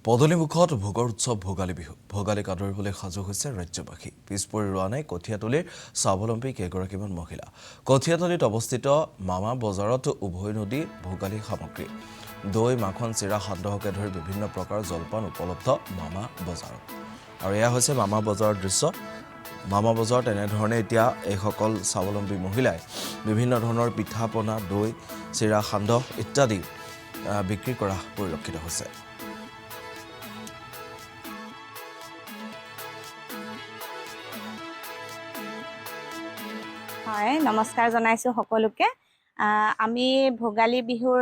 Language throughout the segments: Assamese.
পদূলিমুখত ভোগৰ উৎসৱ ভোগালী বিহু ভোগালীক আদৰিবলৈ সাজু হৈছে ৰাজ্যবাসী পিছপৰি ৰোৱা নাই কঠীয়াতলীৰ স্বাৱলম্বী কেইগৰাকীমান মহিলা কঠীয়াতলীত অৱস্থিত মামা বজাৰত উভৈ নদী ভোগালী সামগ্ৰী দৈ মাখন চিৰা সান্দহকে ধৰি বিভিন্ন প্ৰকাৰৰ জলপান উপলব্ধ মামা বজাৰত আৰু এয়া হৈছে মামা বজাৰৰ দৃশ্য মামা বজাৰত এনেধৰণে এতিয়া এইসকল স্বাৱলম্বী মহিলাই বিভিন্ন ধৰণৰ পিঠা পনা দৈ চিৰা সান্দহ ইত্যাদি বিক্ৰী কৰা পৰিলক্ষিত হৈছে হয় নমস্কাৰ জনাইছো সকলোকে আমি ভোগালী বিহুৰ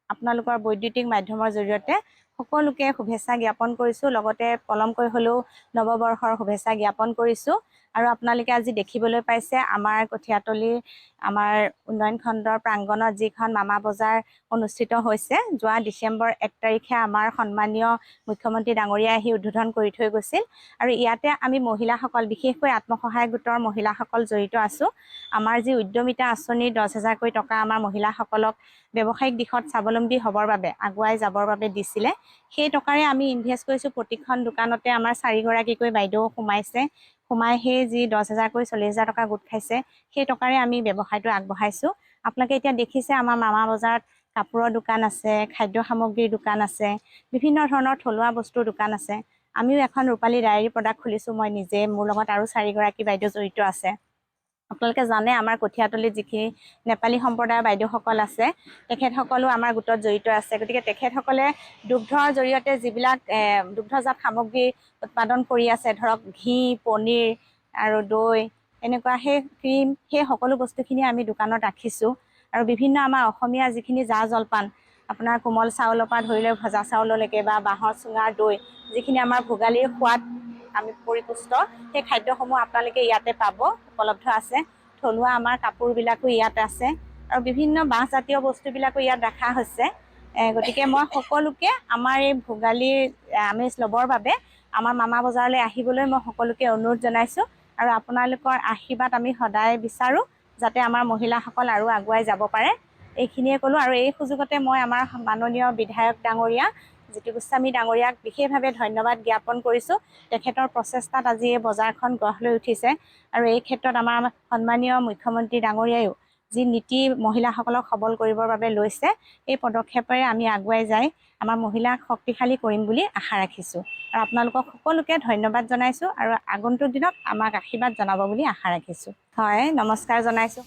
আপোনালোকৰ বৈদ্যুতিক মাধ্যমৰ জৰিয়তে সকলোকে শুভেচ্ছা জ্ঞাপন কৰিছো লগতে পলমকৈ হলেও নৱবৰ্ষৰ শুভেচ্ছা জ্ঞাপন কৰিছো আৰু আপোনালোকে আজি দেখিবলৈ পাইছে আমাৰ কঠীয়াতলীৰ আমাৰ উন্নয়ন খণ্ডৰ প্ৰাংগণত যিখন মামা বজাৰ অনুষ্ঠিত হৈছে যোৱা ডিসেম্বৰ 1 তাৰিখে আমাৰ সন্মানীয় মুখ্যমন্ত্ৰী ডাঙৰীয়া আহি উদ্বোধন কৰি থৈ গৈছিল আৰু ইয়াতে আমি মহিলাসকল বিশেষকৈ আত্মসহায়ক গোটৰ মহিলাসকল জড়িত আছো আমাৰ যি উদ্যমিতা আঁচনি 10,000 কোটি টকা আমাৰ মহিলাসকলক ব্যৱসায়িক দিশত স্বাৱলম্বী হ'বৰ বাবে আগুৱাই যাবৰ বাবে দিছিলে সেই টকাৰে আমি ইনভেষ্ট কৰিছো প্ৰতিখন দোকানতে আমাৰ 4 গৰাকীকৈ বাইদেউ সোমাইছে সোমাই সেই যি 10,000 কৈ 40,000 টকা গোট খাইছে সেই টকাৰে আমি ব্যৱসায়টো আগবঢ়াইছো আপোনালোকে এতিয়া দেখিছে আমাৰ মামা বজাৰত কাপোৰৰ দোকান আছে খাদ্য সামগ্ৰীৰ দোকান আছে বিভিন্ন ধৰণৰ থলুৱা বস্তুৰ দোকান আছে আমিও এখন ৰূপালী ডায়েৰী প্ৰডাক্ট খুলিছো মই নিজে মোৰ লগত আৰু 4 গৰাকী বাইদেউ জড়িত আছে আপোনালোকে জানে আমাৰ কঠীয়াতলীত যিখিনি নেপালী সম্প্ৰদায়ৰ বাইদেউসকল আছে তেখেতসকলো আমাৰ গোটত জড়িত আছে গতিকে তেখেতসকলে দুগ্ধৰ জৰিয়তে যিবিলাক দুগ্ধজাত সামগ্ৰী উৎপাদন কৰি আছে ধৰক ঘি পনীৰ আৰু দৈ এনেকুৱা সেই ক্ৰীম সেই সকলো বস্তুখিনি আমি দোকানত ৰাখিছো আৰু বিভিন্ন আমাৰ অসমীয়া যিখিনি জা জলপান আপোনাৰ কোমল চাউলৰ পৰা ধৰি লৈ ভজা চাউললৈকে বা বাঁহৰ চুঙাৰ দৈ যিখিনি আমাৰ ভোগালীৰ সোৱাদ আমি পৰিপুষ্ট সেই খাদ্যসমূহ আপোনালোকে ইয়াতে পাব উপলব্ধ আছে থলুৱা আমাৰ কাপোৰবিলাকো ইয়াত আছে আৰু বিভিন্ন বাঁহজাতীয় বস্তুবিলাকো ইয়াত ৰাখা হৈছে গতিকে মই সকলোকে আমাৰ এই ভোগালীৰ আমেজ ল'বৰ বাবে আমাৰ মামা বজাৰলৈ আহিবলৈ মই সকলোকে অনুৰোধ জনাইছো আৰু আপোনালোকৰ আশীৰ্বাদ আমি সদায় বিচাৰো যাতে আমাৰ মহিলাসকল আৰু আগুৱাই যাব পাৰে এইখিনিয়ে ক'লো আৰু এই সুযোগতে মই আমাৰ মাননীয় বিধায়ক ডাঙৰীয়া জিতু গোস্বামী ডাঙৰীয়াক বিশেষভাৱে ধন্যবাদ জ্ঞাপন কৰিছো তেখেতৰ প্ৰচেষ্টাত আজি এই বজাৰখন গঢ় লৈ উঠিছে আৰু এই ক্ষেত্ৰত আমাৰ সন্মানীয় মুখ্যমন্ত্ৰী ডাঙৰীয়ায়ো যি নীতি মহিলাসকলক সবল কৰিবৰ বাবে লৈছে এই পদক্ষেপেৰে আমি আগুৱাই যাই আমাৰ মহিলাক শক্তিশালী কৰিম বুলি আশা ৰাখিছো আৰু আপোনালোকক সকলোকে ধন্যবাদ জনাইছো আৰু আগন্তুক দিনত আমাক আশীৰ্বাদ জনাব বুলি আশা ৰাখিছো হয় নমস্কাৰ জনাইছো